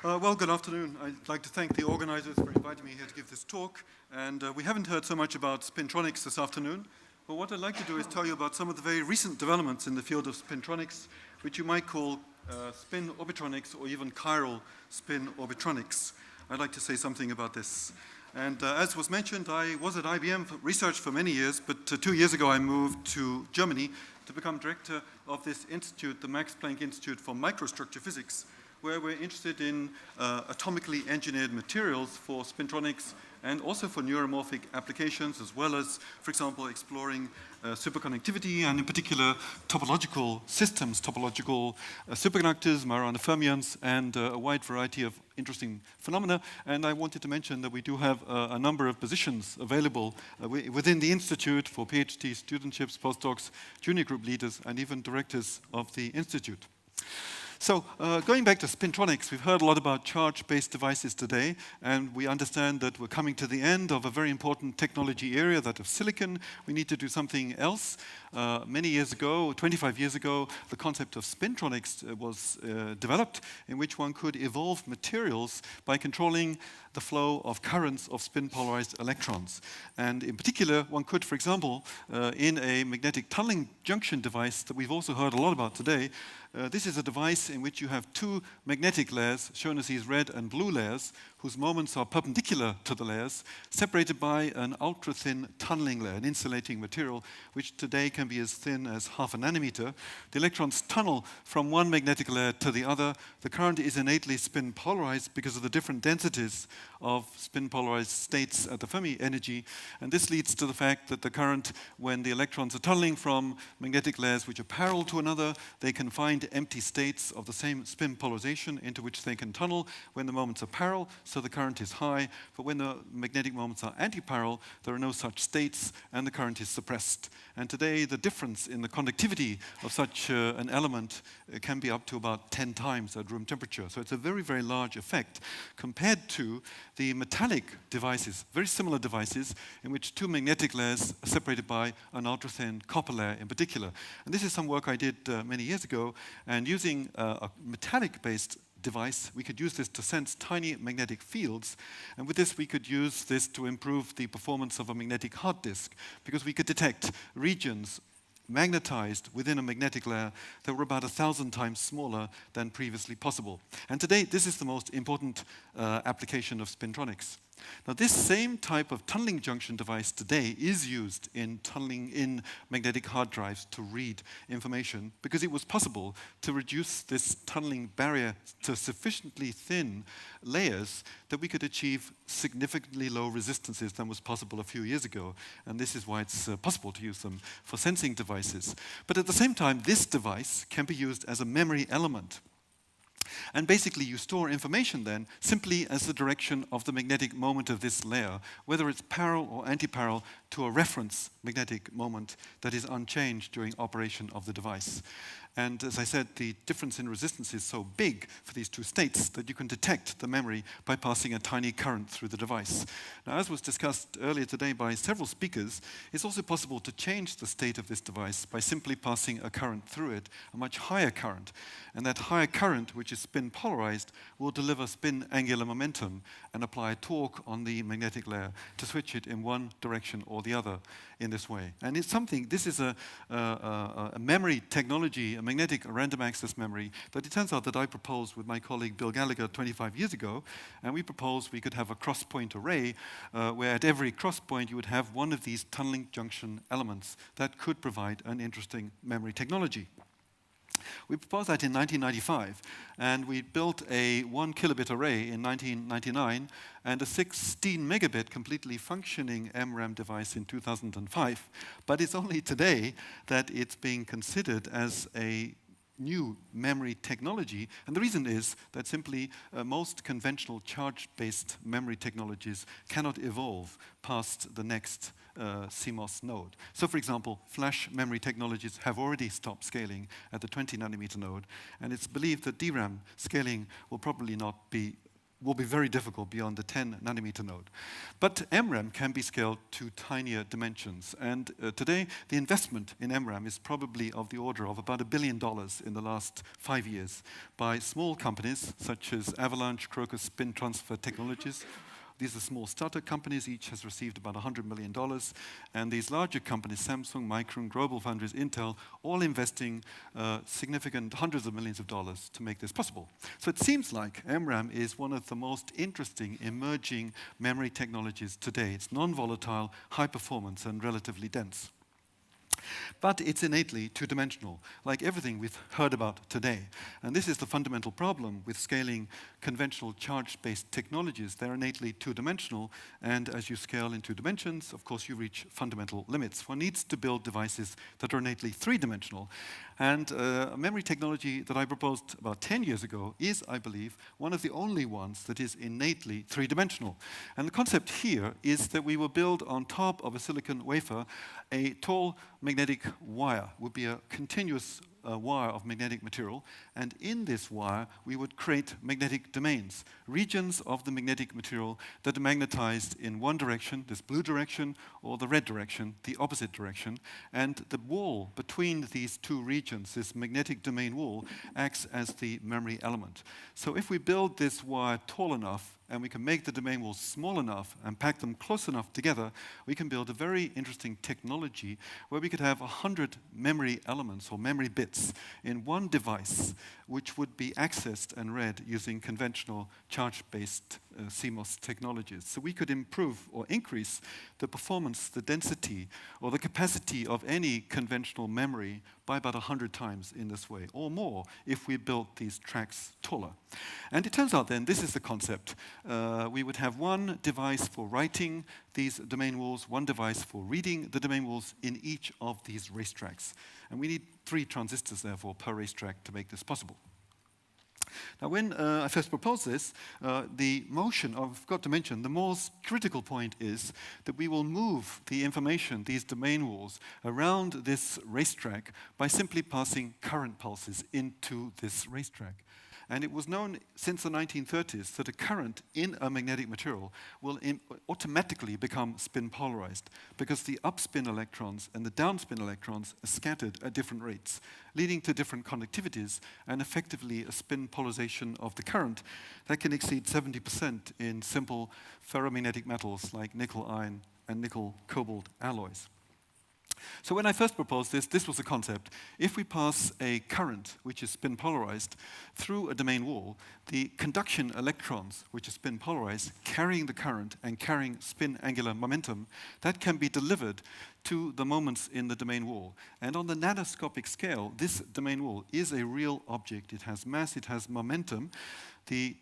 Well, good afternoon. I'd like to thank the organizers for inviting me here to give this talk. And we haven't heard so much about spintronics this afternoon, but what I'd like to do is tell you about some of the very recent developments in the field of spintronics, which you might call spin-orbitronics or even chiral spin-orbitronics. I'd like to say something about this. And as was mentioned, I was at IBM for research for many years, but 2 years ago I moved to Germany to become director of this institute, the Max Planck Institute for Microstructure Physics, where we're interested in atomically engineered materials for spintronics and also for neuromorphic applications, as well as, for example, exploring superconductivity and in particular topological systems, topological superconductors, Majorana fermions, and a wide variety of interesting phenomena. And I wanted to mention that we do have a number of positions available within the institute for PhD studentships, postdocs, junior group leaders, and even directors of the institute. So going back to spintronics, we've heard a lot about charge-based devices today, and we understand that we're coming to the end of a very important technology area, that of silicon. We need to do something else. Many years ago, 25 years ago, the concept of spintronics was developed, in which one could evolve materials by controlling the flow of currents of spin-polarized electrons. And in particular, one could, for example, in a magnetic tunneling junction device that we've also heard a lot about today, this is a device in which you have two magnetic layers, shown as these red and blue layers, whose moments are perpendicular to the layers, separated by an ultra-thin tunneling layer, an insulating material, which today can be as thin as half a nanometer. The electrons tunnel from one magnetic layer to the other. The current is innately spin-polarized because of the different densities of spin-polarized states at the Fermi energy. And this leads to the fact that the current, when the electrons are tunneling from magnetic layers which are parallel to another, they can find empty states of the same spin polarization into which they can tunnel when the moments are parallel, so the current is high. But when the magnetic moments are antiparallel, there are no such states and the current is suppressed. And today the difference in the conductivity of such an element can be up to about 10 times at room temperature. So it's a very, very large effect compared to the metallic devices, very similar devices, in which two magnetic layers are separated by an ultra-thin copper layer in particular. And this is some work I did many years ago, and using a metallic-based device, we could use this to sense tiny magnetic fields, and with this we could use this to improve the performance of a magnetic hard disk, because we could detect regions magnetized within a magnetic layer that were about 1,000 times smaller than previously possible. And today, this is the most important application of spintronics. Now, this same type of tunneling junction device today is used in tunneling in magnetic hard drives to read information, because it was possible to reduce this tunneling barrier to sufficiently thin layers that we could achieve significantly low resistances than was possible a few years ago. And this is why it's possible to use them for sensing devices. But at the same time, this device can be used as a memory element. And basically, you store information then simply as the direction of the magnetic moment of this layer, whether it's parallel or antiparallel to a reference magnetic moment that is unchanged during operation of the device. And as I said, the difference in resistance is so big for these two states that you can detect the memory by passing a tiny current through the device. Now, as was discussed earlier today by several speakers, it's also possible to change the state of this device by simply passing a current through it, a much higher current. And that higher current, which is spin polarized, will deliver spin angular momentum and apply torque on the magnetic layer to switch it in one direction or the other in this way. And it's something, this is a memory technology, a magnetic random access memory, that it turns out that I proposed with my colleague Bill Gallagher 25 years ago, and we proposed we could have a cross-point array where at every cross-point you would have one of these tunneling junction elements that could provide an interesting memory technology. We proposed that in 1995, and we built a 1 kilobit array in 1999 and a 16 megabit completely functioning MRAM device in 2005. But it's only today that it's being considered as a new memory technology, and the reason is that simply most conventional charge-based memory technologies cannot evolve past the next CMOS node. So, for example, flash memory technologies have already stopped scaling at the 20 nanometer node, and it's believed that DRAM scaling will probably not be will be very difficult beyond the 10 nanometer node. But MRAM can be scaled to tinier dimensions. And today, the investment in MRAM is probably of the order of about $1 billion in the last 5 years by small companies such as Avalanche, Crocus, Spin Transfer Technologies. These are small startup companies. Each has received about $100 million. And these larger companies, Samsung, Micron, GlobalFoundries, Intel, all investing significant hundreds of millions of dollars to make this possible. So it seems like MRAM is one of the most interesting emerging memory technologies today. It's non-volatile, high performance, and relatively dense. But it's innately two-dimensional, like everything we've heard about today. And this is the fundamental problem with scaling conventional charge-based technologies. They're innately two-dimensional, and as you scale in 2 dimensions, of course, you reach fundamental limits. One needs to build devices that are innately three-dimensional. And a memory technology that I proposed about 10 years ago is, I believe, one of the only ones that is innately three-dimensional. And the concept here is that we will build on top of a silicon wafer a tall magnetic wire. Would be a continuous wire of magnetic material, and in this wire we would create magnetic domains, regions of the magnetic material that are magnetized in one direction, this blue direction, or the red direction, the opposite direction, and the wall between these two regions, this magnetic domain wall, acts as the memory element. So if we build this wire tall enough, and we can make the domain walls small enough and pack them close enough together, we can build a very interesting technology where we could have 100 memory elements or memory bits in one device, which would be accessed and read using conventional charge-based CMOS technologies. So we could improve or increase the performance, the density, or the capacity of any conventional memory by about 100 times in this way, or more if we built these tracks taller. And it turns out then, this is the concept. We would have one device for writing these domain walls, one device for reading the domain walls in each of these racetracks. And we need 3 transistors, therefore, per racetrack to make this possible. Now, when I first proposed this, the motion, I forgot to mention, the most critical point is that we will move the information, these domain walls, around this racetrack by simply passing current pulses into this racetrack. And it was known since the 1930s that a current in a magnetic material will automatically become spin polarized because the upspin electrons and the downspin electrons are scattered at different rates, leading to different conductivities and effectively a spin polarization of the current that can exceed 70% in simple ferromagnetic metals like nickel iron and nickel cobalt alloys. So when I first proposed this, this was the concept. If we pass a current, which is spin polarized, through a domain wall, the conduction electrons, which are spin polarized, carrying the current and carrying spin angular momentum, that can be delivered to the moments in the domain wall. And on the nanoscopic scale, this domain wall is a real object. It has mass, it has momentum. The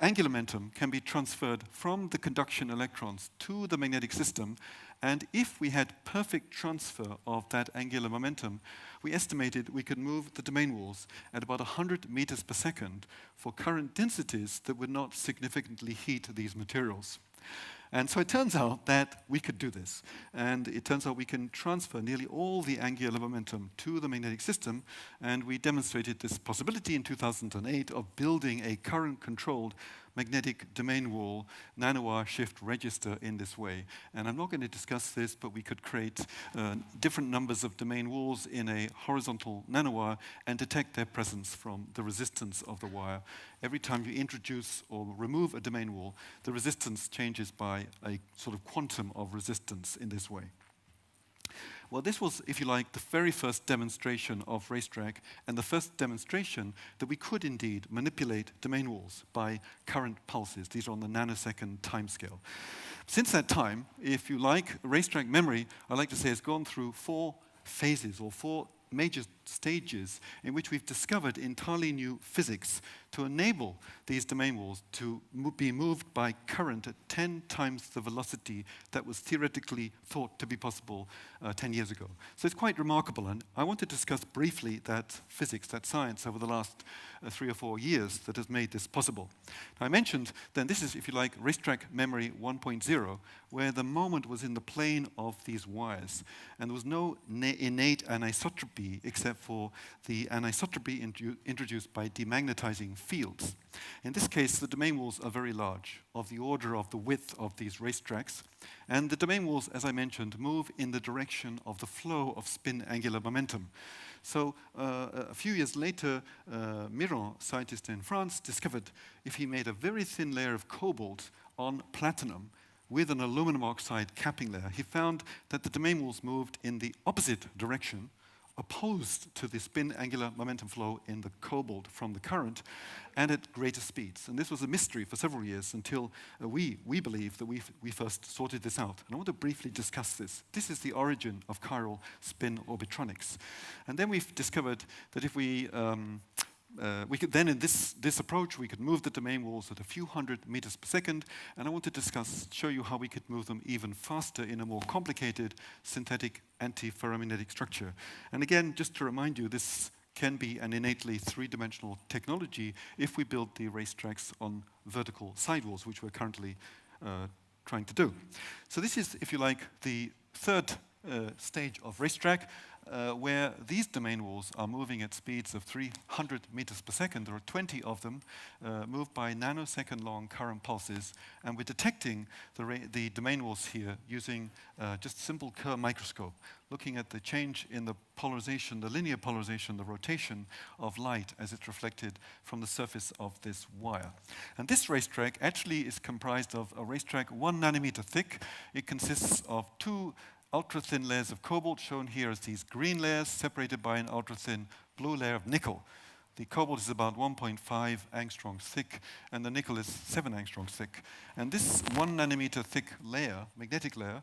angular momentum can be transferred from the conduction electrons to the magnetic system. And if we had perfect transfer of that angular momentum, we estimated we could move the domain walls at about 100 meters per second for current densities that would not significantly heat these materials. And so it turns out that we could do this. And it turns out we can transfer nearly all the angular momentum to the magnetic system. And we demonstrated this possibility in 2008 of building a current-controlled magnetic domain wall nanowire shift register in this way. And I'm not going to discuss this, but we could create different numbers of domain walls in a horizontal nanowire and detect their presence from the resistance of the wire. Every time you introduce or remove a domain wall, the resistance changes by a sort of quantum of resistance in this way. Well, this was, if you like, the very first demonstration of Racetrack and the first demonstration that we could indeed manipulate domain walls by current pulses. These are on the nanosecond timescale. Since that time, if you like, Racetrack memory, I like to say, has gone through 4 phases or 4 major stages in which we've discovered entirely new physics to enable these domain walls to be moved by current at 10 times the velocity that was theoretically thought to be possible 10 years ago. So it's quite remarkable, and I want to discuss briefly that physics, that science over the last 3 or 4 years that has made this possible. Now, I mentioned then this is, if you like, Racetrack memory 1.0, where the moment was in the plane of these wires, and there was no innate anisotropy be, except for the anisotropy introduced by demagnetizing fields. In this case, the domain walls are very large, of the order of the width of these racetracks. And the domain walls, as I mentioned, move in the direction of the flow of spin angular momentum. So a few years later, Miron, scientist in France, discovered if he made a very thin layer of cobalt on platinum with an aluminum oxide capping layer, he found that the domain walls moved in the opposite direction, opposed to the spin angular momentum flow in the cobalt from the current, and at greater speeds. And this was a mystery for several years until we believe that we first sorted this out. And I want to briefly discuss this. This is the origin of chiral spin-orbitronics. And then we've discovered that if we could then, in this approach, we could move the domain walls at a few hundred meters per second, and I want to show you how we could move them even faster in a more complicated synthetic antiferromagnetic structure. And again, just to remind you, this can be an innately three-dimensional technology if we build the racetracks on vertical sidewalls, which we're currently trying to do. So this is, if you like, the third stage of racetrack, where these domain walls are moving at speeds of 300 meters per second. There are 20 of them, moved by nanosecond-long current pulses, and we're detecting the domain walls here using just simple Kerr microscope, looking at the change in the polarization, the linear polarization, the rotation of light as it's reflected from the surface of this wire. And this racetrack actually is comprised of a racetrack 1 nanometer thick. It consists of 2 ultra-thin layers of cobalt, shown here as these green layers, separated by an ultra-thin blue layer of nickel. The cobalt is about 1.5 angstroms thick, and the nickel is 7 angstroms thick. And this 1 nanometer thick layer, magnetic layer,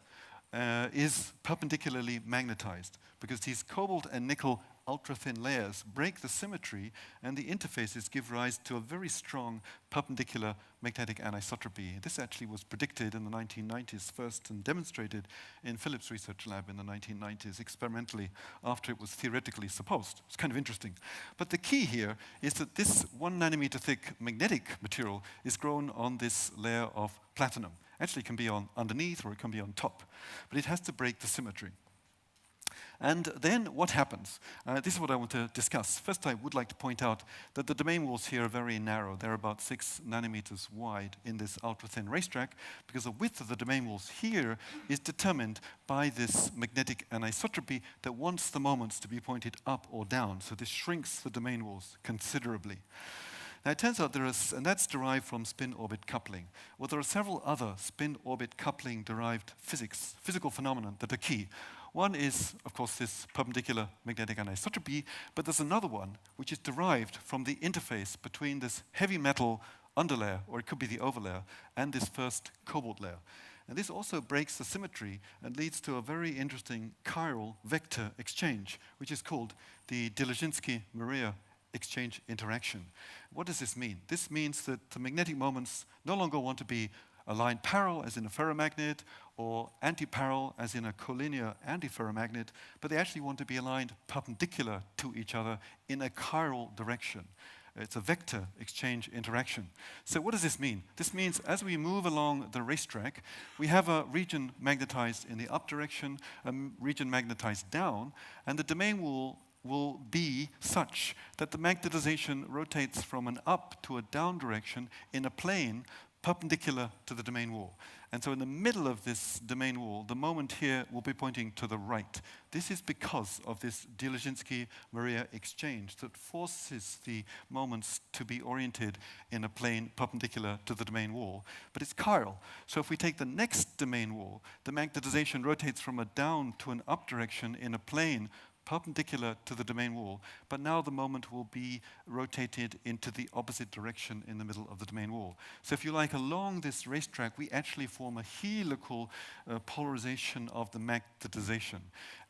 is perpendicularly magnetized, because these cobalt and nickel ultra-thin layers break the symmetry, and the interfaces give rise to a very strong perpendicular magnetic anisotropy. This actually was predicted in the 1990s first and demonstrated in Philip's research lab in the 1990s experimentally after it was theoretically supposed. It's kind of interesting. But the key here is that this 1 nanometer thick magnetic material is grown on this layer of platinum. Actually, it can be on underneath or it can be on top, but it has to break the symmetry. And then what happens? This is what I want to discuss. First, I would like to point out that the domain walls here are very narrow. They're about 6 nanometers wide in this ultra-thin racetrack, because the width of the domain walls here is determined by this magnetic anisotropy that wants the moments to be pointed up or down. So this shrinks the domain walls considerably. Now, it turns out and that's derived from spin-orbit coupling. Well, there are several other spin-orbit coupling-derived physical phenomena that are key. One is, of course, this perpendicular magnetic anisotropy, but there's another one which is derived from the interface between this heavy metal underlayer, or it could be the overlayer, and this first cobalt layer. And this also breaks the symmetry and leads to a very interesting chiral vector exchange, which is called the Dzyaloshinski-Meyer exchange interaction. What does this mean? This means that the magnetic moments no longer want to be aligned parallel, as in a ferromagnet, or anti-parallel, as in a collinear antiferromagnet, but they actually want to be aligned perpendicular to each other in a chiral direction. It's a vector exchange interaction. So what does this mean? This means as we move along the racetrack, we have a region magnetized in the up direction, a region magnetized down, and the domain will be such that the magnetization rotates from an up to a down direction in a plane perpendicular to the domain wall. And so in the middle of this domain wall, the moment here will be pointing to the right. This is because of this Dzyaloshinski-Meyer exchange that forces the moments to be oriented in a plane perpendicular to the domain wall. But it's chiral. So if we take the next domain wall, the magnetization rotates from a down to an up direction in a plane perpendicular to the domain wall, but now the moment will be rotated into the opposite direction in the middle of the domain wall. So if you like, along this racetrack, we actually form a helical polarization of the magnetization.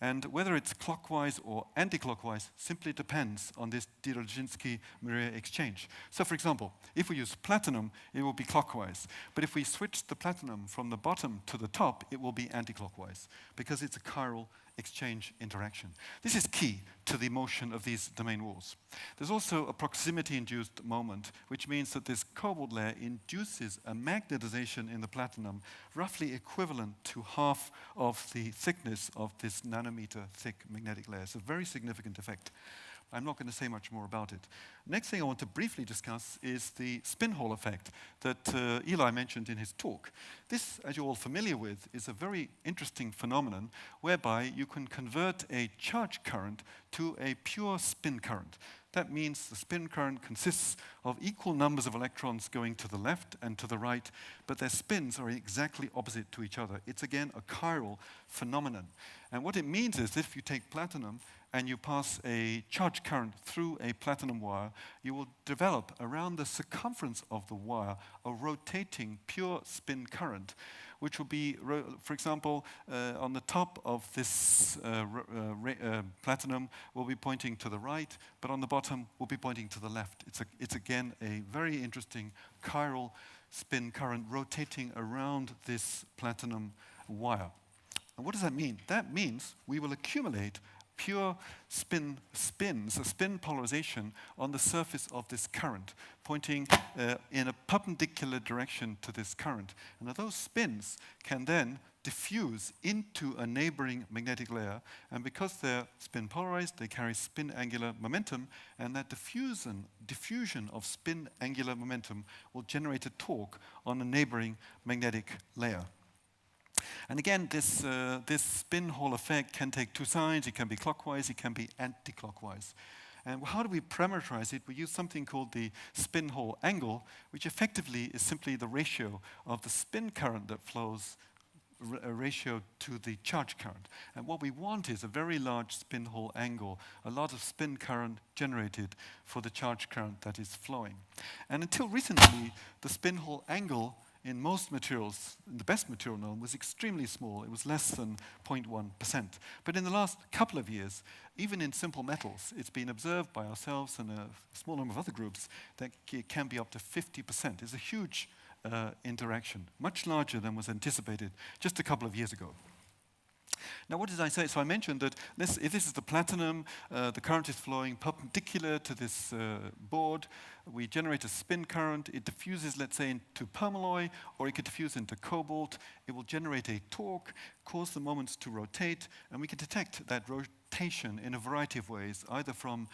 And whether it's clockwise or anti-clockwise simply depends on this Dzyaloshinski-Meyer exchange. So for example, if we use platinum, it will be clockwise. But if we switch the platinum from the bottom to the top, it will be anti-clockwise, because it's a chiral exchange interaction. This is key to the motion of these domain walls. There's also a proximity-induced moment, which means that this cobalt layer induces a magnetization in the platinum roughly equivalent to half of the thickness of this nanometer thick magnetic layer. It's a very significant effect. I'm not going to say much more about it. Next thing I want to briefly discuss is the spin Hall effect that Eli mentioned in his talk. This, as you're all familiar with, is a very interesting phenomenon whereby you can convert a charge current to a pure spin current. That means the spin current consists of equal numbers of electrons going to the left and to the right, but their spins are exactly opposite to each other. It's again a chiral phenomenon. And what it means is if you take platinum and you pass a charge current through a platinum wire, you will develop around the circumference of the wire a rotating pure spin current, which will be, for example, on the top of this platinum will be pointing to the right, but on the bottom will be pointing to the left. It's again a very interesting chiral spin current rotating around this platinum wire. And what does that mean? That means we will accumulate pure spins, a spin polarization on the surface of this current, pointing in a perpendicular direction to this current. And those spins can then diffuse into a neighboring magnetic layer, and because they're spin polarized, they carry spin angular momentum, and that diffusion of spin angular momentum will generate a torque on a neighboring magnetic layer. And again, this spin Hall effect can take two signs. It can be clockwise, it can be anti-clockwise. And how do we parameterize it? We use something called the spin Hall angle, which effectively is simply the ratio of the spin current that flows a ratio to the charge current. And what we want is a very large spin Hall angle, a lot of spin current generated for the charge current that is flowing. And until recently, the spin Hall angle in most materials, the best material known, was extremely small. It was less than 0.1%. But in the last couple of years, even in simple metals, it's been observed by ourselves and a small number of other groups that it can be up to 50%. It's a huge interaction, much larger than was anticipated just a couple of years ago. Now, what did I say? So I mentioned that if this is the platinum, the current is flowing perpendicular to this board. We generate a spin current. It diffuses, let's say, into permalloy, or it could diffuse into cobalt. It will generate a torque, cause the moments to rotate, and we can detect that rotation in a variety of ways, either from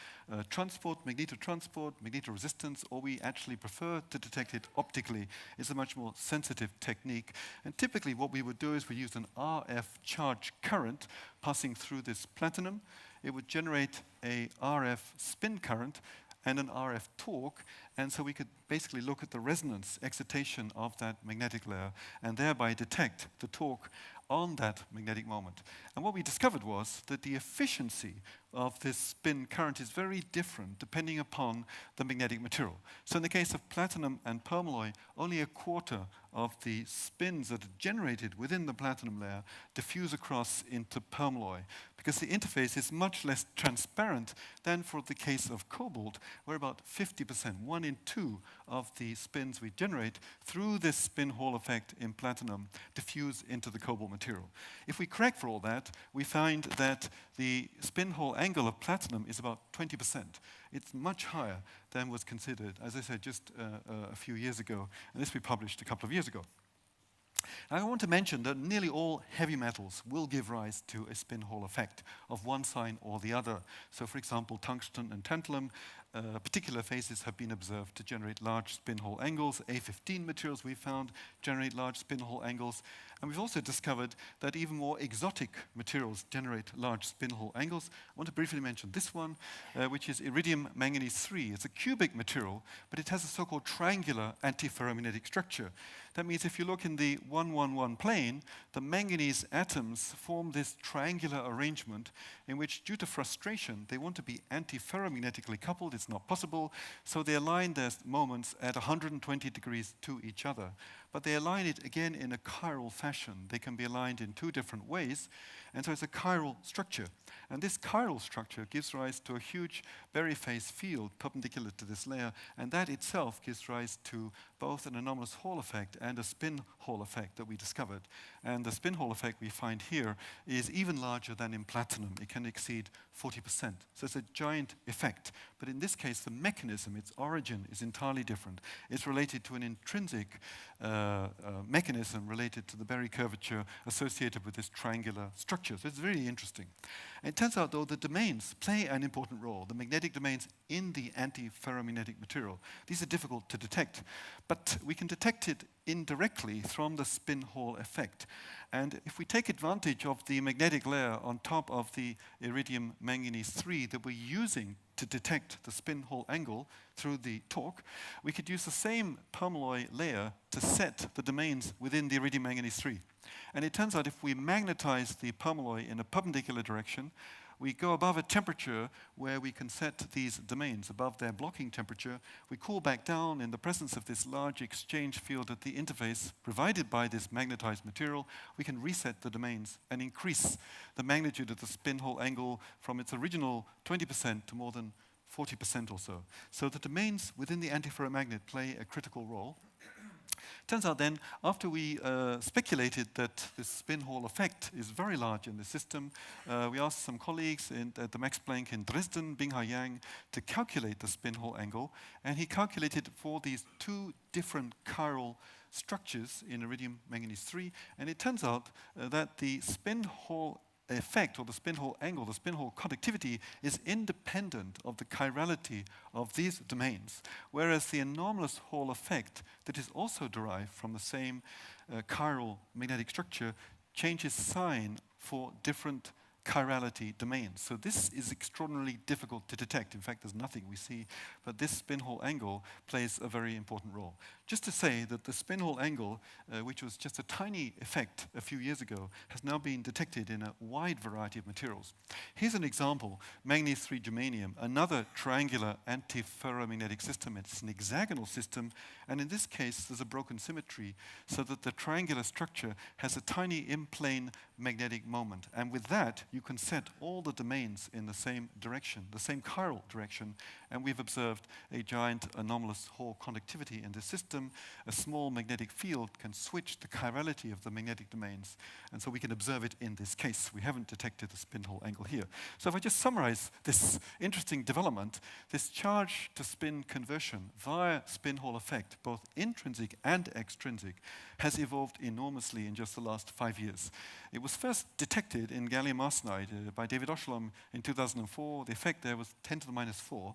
transport, magnetoresistance, or we actually prefer to detect it optically. It's a much more sensitive technique. And typically what we would do is we use an RF charge current passing through this platinum. It would generate a RF spin current and an RF torque, and so we could basically look at the resonance excitation of that magnetic layer and thereby detect the torque on that magnetic moment. And what we discovered was that the efficiency of this spin current is very different depending upon the magnetic material. So in the case of platinum and permalloy, only a quarter of the spins that are generated within the platinum layer diffuse across into permalloy, because the interface is much less transparent than for the case of cobalt, where about 50%, 1 in 2 of the spins we generate through this spin Hall effect in platinum diffuse into the cobalt material. If we correct for all that, we find that the spin Hall angle of platinum is about 20%. It's much higher than was considered, as I said, just a few years ago, and this we published a couple of years ago. I want to mention that nearly all heavy metals will give rise to a spin Hall effect of one sign or the other. So, for example, tungsten and tantalum, particular phases have been observed to generate large spin Hall angles. A15 materials we found generate large spin Hall angles. And we've also discovered that even more exotic materials generate large spin Hall angles. I want to briefly mention this one, which is iridium manganese 3. It's a cubic material, but it has a so-called triangular antiferromagnetic structure. That means if you look in the 1-1-1 plane, the manganese atoms form this triangular arrangement in which, due to frustration, they want to be antiferromagnetically coupled. It's not possible, so they align their moments at 120 degrees to each other. but they align it again in a chiral fashion. They can be aligned in two different ways, and so it's a chiral structure. And this chiral structure gives rise to a huge Berry-phase field perpendicular to this layer, and that itself gives rise to both an anomalous Hall effect and a spin Hall effect that we discovered. And the spin Hall effect we find here is even larger than in platinum. It can exceed 40%. So it's a giant effect. But in this case, the mechanism, its origin, is entirely different. It's related to an intrinsic mechanism related to the Berry curvature associated with this triangular structure. So it's very interesting. And it turns out, though, the domains play an important role, the magnetic domains in the antiferromagnetic material. These are difficult to detect, but we can detect it indirectly from the spin Hall effect. And if we take advantage of the magnetic layer on top of the iridium manganese 3 that we're using to detect the spin Hall angle through the torque, we could use the same permalloy layer to set the domains within the iridium manganese 3. And it turns out if we magnetize the permalloy in a perpendicular direction, we go above a temperature where we can set these domains above their blocking temperature. We cool back down in the presence of this large exchange field at the interface provided by this magnetized material. We can reset the domains and increase the magnitude of the spin Hall angle from its original 20% to more than 40% or so. So the domains within the antiferromagnet play a critical role. Turns out then, after we speculated that this spin Hall effect is very large in the system, we asked some colleagues at the Max Planck in Dresden, Binghai Yang, to calculate the spin Hall angle, and he calculated for these two different chiral structures in iridium manganese 3, and it turns out that the spin Hall effect, or the spin Hall angle, the spin Hall conductivity, is independent of the chirality of these domains, whereas the anomalous Hall effect that is also derived from the same chiral magnetic structure changes sign for different chirality domains. So this is extraordinarily difficult to detect. In fact, there's nothing we see, but this spin Hall angle plays a very important role. Just to say that the spin Hall angle, which was just a tiny effect a few years ago, has now been detected in a wide variety of materials. Here's an example, manganese 3 germanium, another triangular antiferromagnetic system. It's an hexagonal system, and in this case, there's a broken symmetry, so that the triangular structure has a tiny in-plane magnetic moment. And with that, you can set all the domains in the same direction, the same chiral direction, and we've observed a giant anomalous Hall conductivity in this system. A small magnetic field can switch the chirality of the magnetic domains, and so we can observe it in this case. We haven't detected the spin Hall angle here. So if I just summarize this interesting development, this charge to spin conversion via spin Hall effect, both intrinsic and extrinsic, has evolved enormously in just the last 5 years. It was first detected in gallium arsenide by David Oshlom in 2004. The effect there was 10 to the minus 4.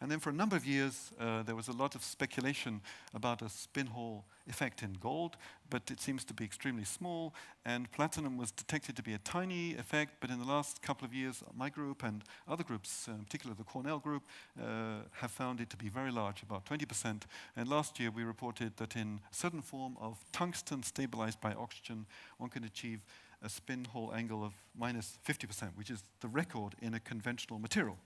And then for a number of years, there was a lot of speculation about a spin Hall effect in gold, but it seems to be extremely small, and platinum was detected to be a tiny effect, but in the last couple of years, my group and other groups, in particular the Cornell group, have found it to be very large, about 20%, and last year we reported that in a certain form of tungsten stabilized by oxygen, one can achieve a spin Hall angle of minus 50%, which is the record in a conventional material.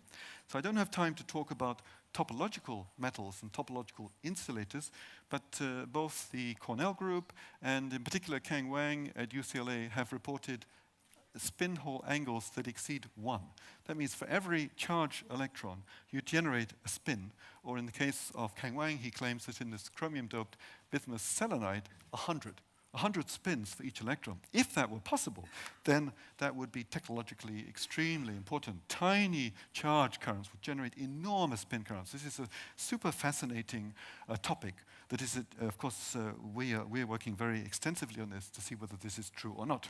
So I don't have time to talk about topological metals and topological insulators, but both the Cornell group and in particular Kang Wang at UCLA have reported spin Hall angles that exceed 1. That means for every charged electron, you generate a spin, or in the case of Kang Wang, he claims that in this chromium-doped bismuth selenide, 100 spins for each electron. If that were possible, then that would be technologically extremely important. Tiny charge currents would generate enormous spin currents. This is a super fascinating topic. That is, of course, we are working very extensively on this to see whether this is true or not.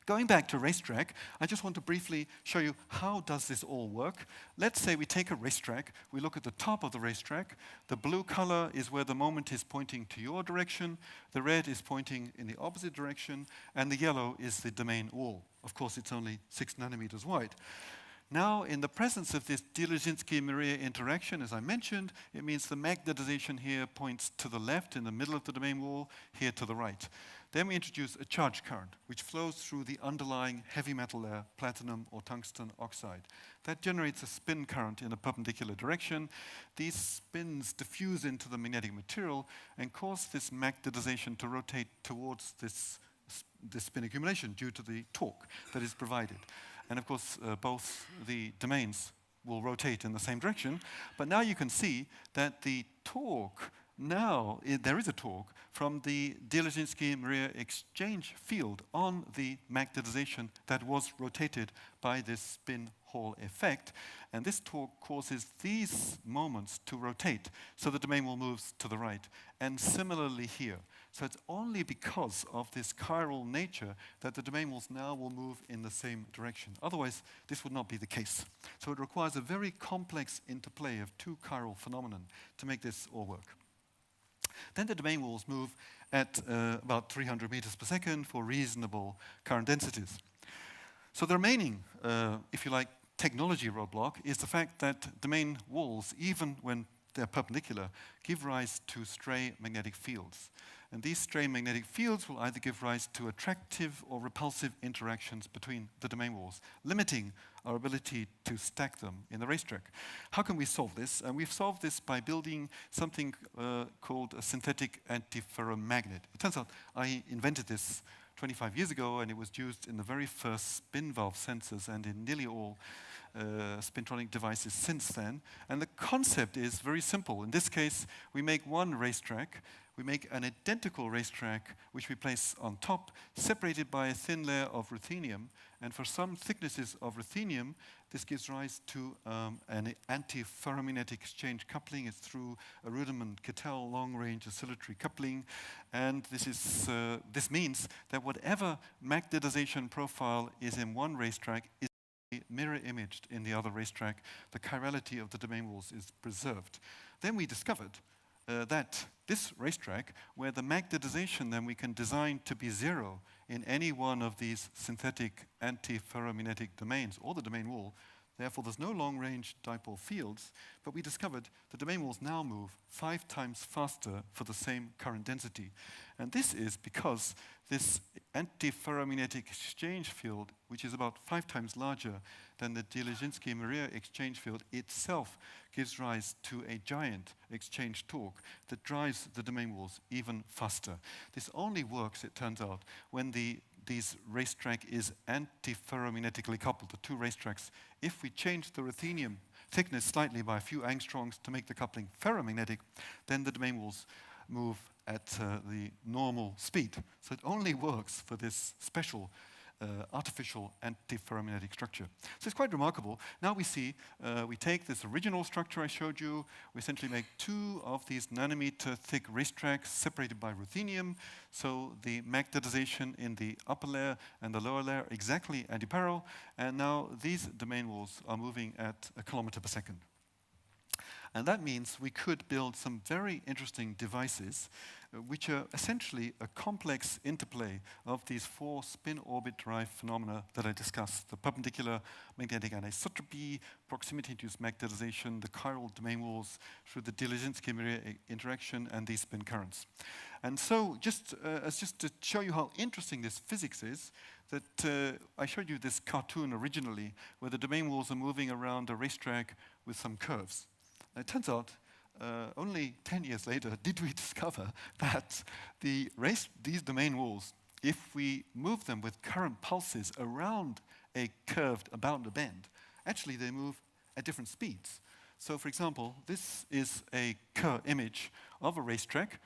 Going back to Racetrack, I just want to briefly show you how does this all work. Let's say we take a racetrack, we look at the top of the racetrack. The blue color is where the moment is pointing to your direction, the red is pointing in the opposite direction, and the yellow is the domain wall. Of course, it's only 6 nanometers wide. Now, in the presence of this Dzyaloshinskii-Meyer interaction, as I mentioned, it means the magnetization here points to the left in the middle of the domain wall, here to the right. Then we introduce a charge current, which flows through the underlying heavy metal layer, platinum or tungsten oxide. That generates a spin current in a perpendicular direction. These spins diffuse into the magnetic material and cause this magnetization to rotate towards this spin accumulation due to the torque that is provided. And of course, both the domains will rotate in the same direction. But now you can see that the torque, now there is a torque from the Dzyaloshinskii-Meyer exchange field on the magnetization that was rotated by this spin Hall effect. And this torque causes these moments to rotate, so the domain will move to the right. And similarly here. So it's only because of this chiral nature that the domain walls now will move in the same direction. Otherwise, this would not be the case. So it requires a very complex interplay of two chiral phenomena to make this all work. Then the domain walls move at about 300 meters per second for reasonable current densities. So the remaining, if you like, technology roadblock is the fact that domain walls, even when they're perpendicular, give rise to stray magnetic fields. And these stray magnetic fields will either give rise to attractive or repulsive interactions between the domain walls, limiting our ability to stack them in the racetrack. How can we solve this? And we've solved this by building something called a synthetic antiferromagnet. It turns out I invented this 25 years ago, and it was used in the very first spin valve sensors and in nearly all spintronic devices since then. And the concept is very simple. In this case, we make one racetrack. We make an identical racetrack, which we place on top, separated by a thin layer of ruthenium. And for some thicknesses of ruthenium, this gives rise to an antiferromagnetic exchange coupling. It's through a Rudiment-Kittel long-range oscillatory coupling. And this means that whatever magnetization profile is in one racetrack is mirror imaged in the other racetrack. The chirality of the domain walls is preserved. Then we discovered that this racetrack, where the magnetization then we can design to be zero in any one of these synthetic antiferromagnetic domains or the domain wall, therefore there's no long-range dipole fields, but we discovered the domain walls now move 5 times faster for the same current density. And this is because this antiferromagnetic exchange field, which is about 5 times larger than the Dzyaloshinskii-Meyer exchange field itself, gives rise to a giant exchange torque that drives the domain walls even faster. This only works, it turns out, when these racetrack is antiferromagnetically coupled, the two racetracks. If we change the ruthenium thickness slightly by a few angstroms to make the coupling ferromagnetic, then the domain walls move at the normal speed. So it only works for this special artificial antiferromagnetic structure. So it's quite remarkable. Now we see, we take this original structure I showed you, we essentially make 2 of these nanometer thick racetracks separated by ruthenium, so the magnetization in the upper layer and the lower layer exactly antiparallel, and now these domain walls are moving at 1 kilometer per second. And that means we could build some very interesting devices which are essentially a complex interplay of these 4 spin-orbit-derived phenomena that I discussed: the perpendicular magnetic anisotropy, proximity-induced magnetization, the chiral domain walls through the Dzyaloshinskii-Meyer interaction, and these spin currents. And so just to show you how interesting this physics is, that I showed you this cartoon originally where the domain walls are moving around a racetrack with some curves. And it turns out only 10 years later did we discover that these domain walls, if we move them with current pulses around a curved about a bend, actually they move at different speeds. So for example, this is a image of a racetrack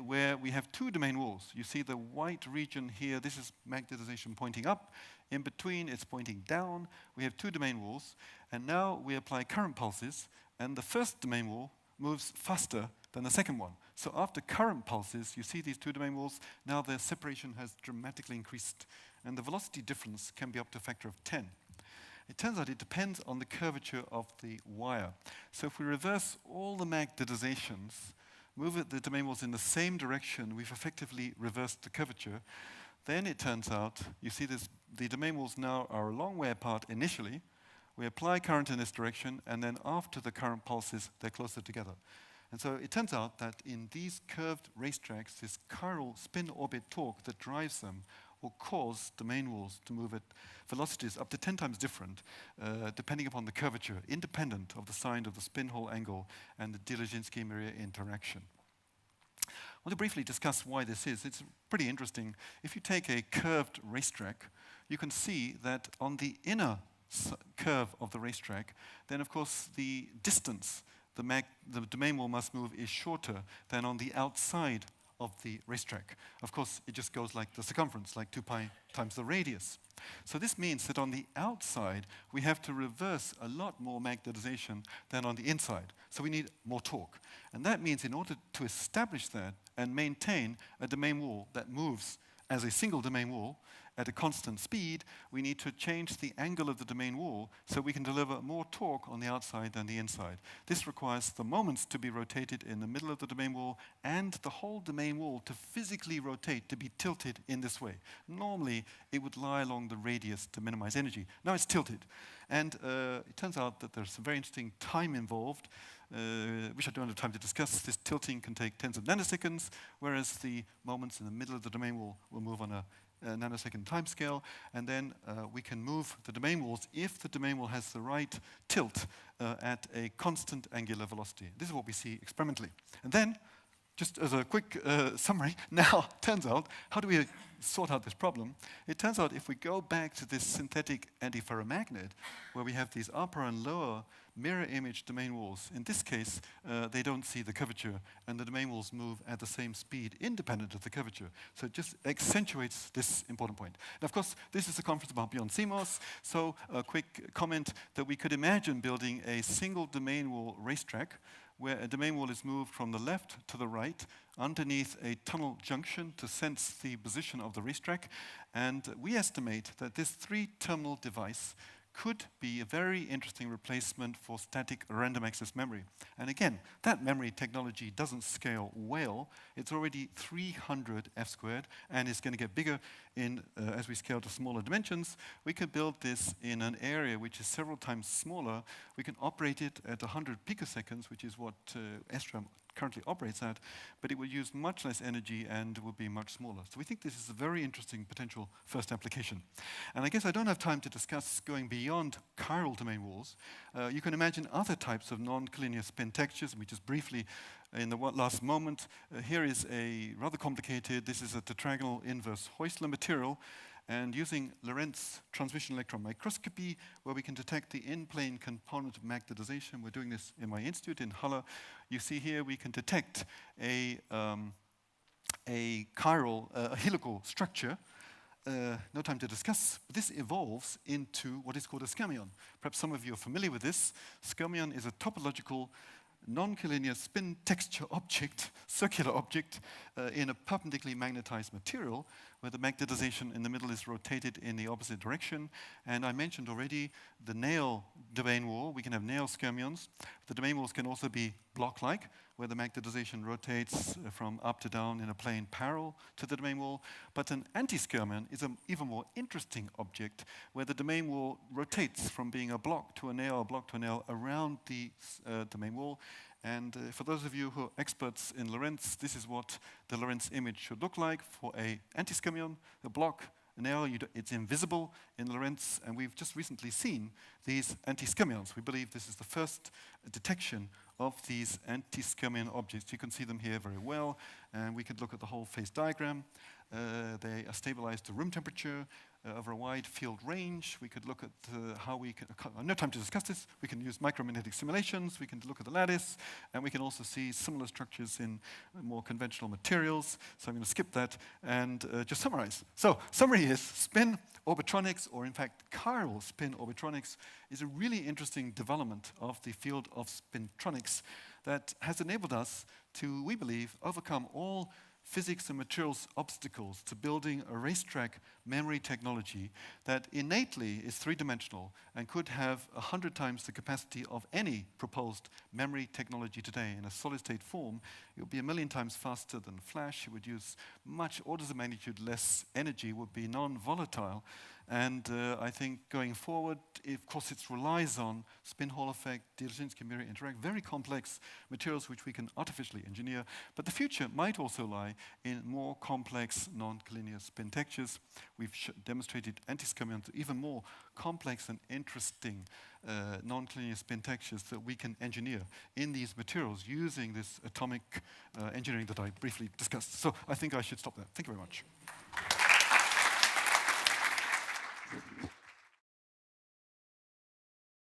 where we have 2 domain walls. You see the white region here, this is magnetization pointing up. In between, it's pointing down. We have 2 domain walls, and now we apply current pulses, and the first domain wall moves faster than the second one. So after current pulses, you see these 2 domain walls, now their separation has dramatically increased, and the velocity difference can be up to a factor of 10. It turns out it depends on the curvature of the wire. So if we reverse all the magnetizations, move the domain walls in the same direction, we've effectively reversed the curvature. Then it turns out, you see this, the domain walls now are a long way apart initially. We apply current in this direction, and then after the current pulses, they're closer together. And so it turns out that in these curved racetracks, this chiral spin-orbit torque that drives them will cause domain walls to move at velocities up to 10 times different, depending upon the curvature, independent of the sign of the spin-hole angle and the Dzyaloshinski-Meyer interaction. I want to briefly discuss why this is. It's pretty interesting. If you take a curved racetrack, you can see that on the inner curve of the racetrack, then of course the distance the domain wall must move is shorter than on the outside of the racetrack. Of course, it just goes like the circumference, like 2 pi times the radius. So this means that on the outside, we have to reverse a lot more magnetization than on the inside. So we need more torque. And that means in order to establish that and maintain a domain wall that moves as a single domain wall at a constant speed, we need to change the angle of the domain wall so we can deliver more torque on the outside than the inside. This requires the moments to be rotated in the middle of the domain wall and the whole domain wall to physically rotate, to be tilted in this way. Normally, it would lie along the radius to minimize energy. Now it's tilted. And it turns out that there's some very interesting time involved, which I don't have time to discuss. This tilting can take tens of nanoseconds, whereas the moments in the middle of the domain wall will move on a nanosecond timescale, and then we can move the domain walls if the domain wall has the right tilt at a constant angular velocity. This is what we see experimentally. And then, just as a quick summary, now, turns out, how do we sort out this problem? It turns out if we go back to this synthetic antiferromagnet, where we have these upper and lower mirror image domain walls, in this case, they don't see the curvature, and the domain walls move at the same speed, independent of the curvature. So it just accentuates this important point. And of course, this is a conference about beyond CMOS, so a quick comment that we could imagine building a single domain wall racetrack where a domain wall is moved from the left to the right underneath a tunnel junction to sense the position of the racetrack. And we estimate that this 3-terminal device could be a very interesting replacement for static random access memory. And again, that memory technology doesn't scale well. It's already 300 f squared, and it's going to get bigger as we scale to smaller dimensions. We can build this in an area which is several times smaller. We can operate it at 100 picoseconds, which is what SRAM currently operates at, but it will use much less energy and will be much smaller. So we think this is a very interesting potential first application. And I guess I don't have time to discuss going beyond chiral domain walls. You can imagine other types of non-collinear spin textures. We just briefly, in the last moment, here is a rather complicated, this is a tetragonal inverse Heusler material, and using Lorentz transmission electron microscopy, where we can detect the in-plane component of magnetization. We're doing this in my institute in Halle. You see here we can detect a chiral, a helical structure. No time to discuss. This evolves into what is called a skyrmion. Perhaps some of you are familiar with this. Skyrmion is a topological non-collinear spin texture object, circular object, in a perpendicularly magnetized material where the magnetization in the middle is rotated in the opposite direction. And I mentioned already the nail domain wall. We can have nail skyrmions. The domain walls can also be block-like, where the magnetization rotates from up to down in a plane parallel to the domain wall. But an anti-skyrmion is an even more interesting object, where the domain wall rotates from being a block to a nail around the domain wall. And for those of you who are experts in Lorentz, this is what the Lorentz image should look like for an anti-skyrmion, a block, a nail. It's invisible in Lorentz, and we've just recently seen these anti-skyrmions. We believe this is the first detection of these anti-skyrmion objects. You can see them here very well, and we could look at the whole phase diagram. They are stabilized to room temperature over a wide field range. We could look at how we can, no time to discuss this, we can use micromagnetic simulations, we can look at the lattice, and we can also see similar structures in more conventional materials. So I'm going to skip that and just summarize. So, summary is spin-orbitronics, or in fact chiral spin-orbitronics, is a really interesting development of the field of spintronics that has enabled us to, we believe, overcome all physics and materials obstacles to building a racetrack memory technology that innately is three-dimensional and could have 100 times the capacity of any proposed memory technology today in a solid-state form. It would be 1,000,000 times faster than flash. It would use much orders of magnitude less energy, would be non-volatile, And I think going forward, of course, it relies on spin Hall effect, Dirichlet mirror interact, very complex materials which we can artificially engineer. But the future might also lie in more complex non-collinear spin textures. We've demonstrated anti-skyrmion to even more complex and interesting non-collinear spin textures that we can engineer in these materials using this atomic engineering that I briefly discussed. So I think I should stop there. Thank you very much.